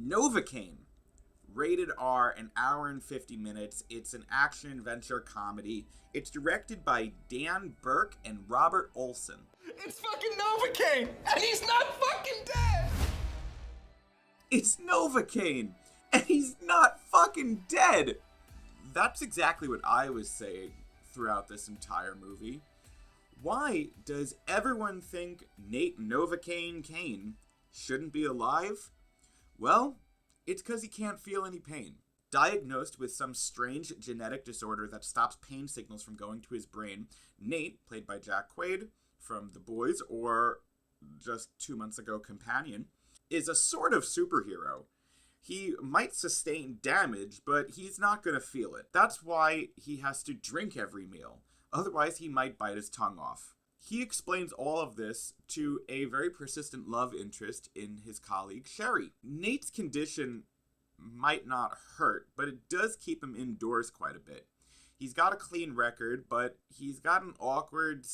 Novocaine. Rated R, an hour and 50 minutes. It's an action-adventure comedy. It's directed by Berk and Robert Olsen. It's fucking Novocaine, and he's not fucking dead! It's Novocaine, and he's not fucking dead! That's exactly what I was saying throughout this entire movie. Why does everyone think Nate Novocaine Kane shouldn't be alive? Well, it's because he can't feel any pain. Diagnosed with some strange genetic disorder that stops pain signals from going to his brain, Nate, played by Jack Quaid from The Boys, or just 2 months ago Companion, is a sort of superhero. He might sustain damage, but he's not going to feel it. That's why he has to drink every meal. Otherwise, he might bite his tongue off. He explains all of this to a very persistent love interest in his colleague, Sherry. Nate's condition might not hurt, but it does keep him indoors quite a bit. He's got a clean record, but he's got an awkward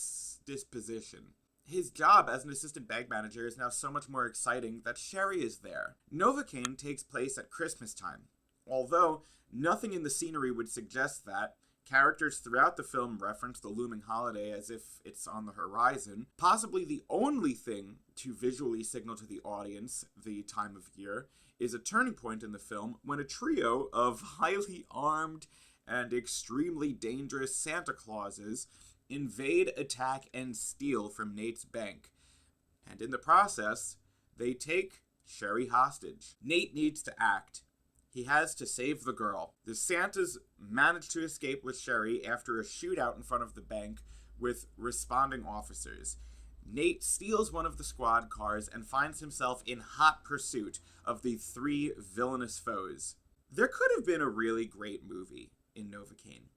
disposition. His job as an assistant bank manager is now so much more exciting that Sherry is there. Novocaine takes place at Christmas time. Although nothing in the scenery would suggest that, characters throughout the film reference the looming holiday as if it's on the horizon. Possibly the only thing to visually signal to the audience the time of year is a turning point in the film when a trio of highly armed and extremely dangerous Santa Clauses invade, attack, and steal from Nate's bank. And in the process, they take Sherry hostage. Nate needs to act. He has to save the girl. The Santas manage to escape with Sherry after a shootout in front of the bank with responding officers. Nate steals one of the squad cars and finds himself in hot pursuit of the three villainous foes. There could have been a really great movie in Novocaine.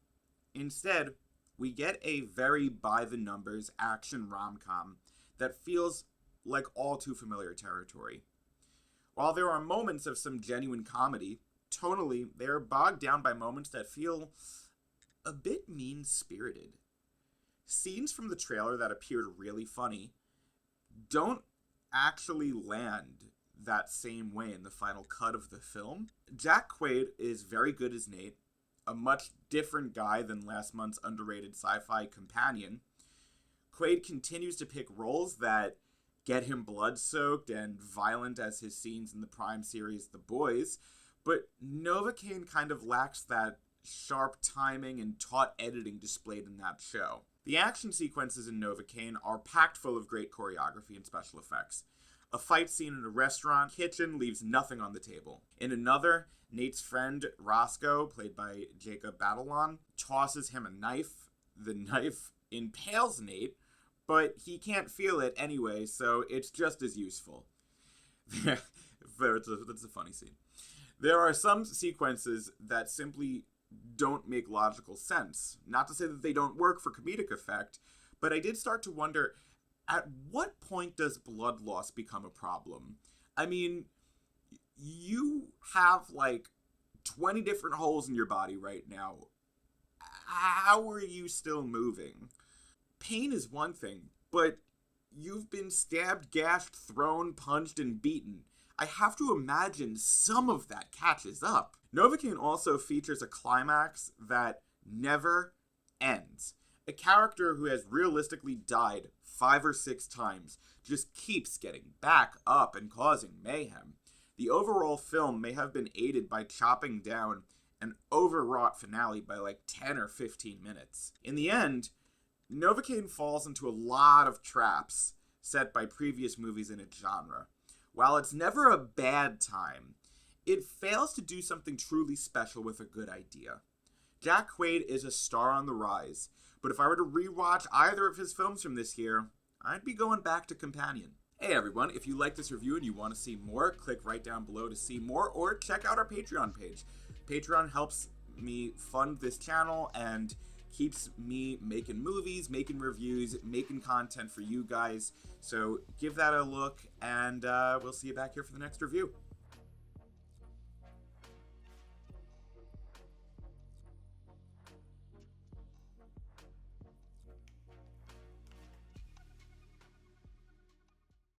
Instead, we get a very by-the-numbers action rom-com that feels like all too familiar territory. While there are moments of some genuine comedy, tonally, they are bogged down by moments that feel a bit mean-spirited. Scenes from the trailer that appeared really funny don't actually land that same way in the final cut of the film. Jack Quaid is very good as Nate, a much different guy than last month's underrated sci-fi Companion. Quaid continues to pick roles that get him blood-soaked and violent as his scenes in the Prime series The Boys, but Novocaine kind of lacks that sharp timing and taut editing displayed in that show. The action sequences in Novocaine are packed full of great choreography and special effects. A fight scene in a restaurant kitchen leaves nothing on the table. In another, Nate's friend Roscoe, played by Jacob Batalon, tosses him a knife. The knife impales Nate, but he can't feel it anyway, so it's just as useful. That's a funny scene. There are some sequences that simply don't make logical sense. Not to say that they don't work for comedic effect, but I did start to wonder, at what point does blood loss become a problem? I mean, you have like 20 different holes in your body right now. How are you still moving? Pain is one thing, but you've been stabbed, gashed, thrown, punched, and beaten. I have to imagine some of that catches up. Novocaine also features a climax that never ends. A character who has realistically died 5 or 6 times just keeps getting back up and causing mayhem. The overall film may have been aided by chopping down an overwrought finale by like 10 or 15 minutes. In the end, Novocaine falls into a lot of traps set by previous movies in its genre. While it's never a bad time, it fails to do something truly special with a good idea. Jack Quaid is a star on the rise, but if I were to rewatch either of his films from this year, I'd be going back to Companion. Hey everyone, if you like this review and you want to see more, click right down below to see more, or check out our Patreon page. Patreon helps me fund this channel and keeps me making movies, making reviews, making content for you guys. So give that a look, and we'll see you back here for the next review.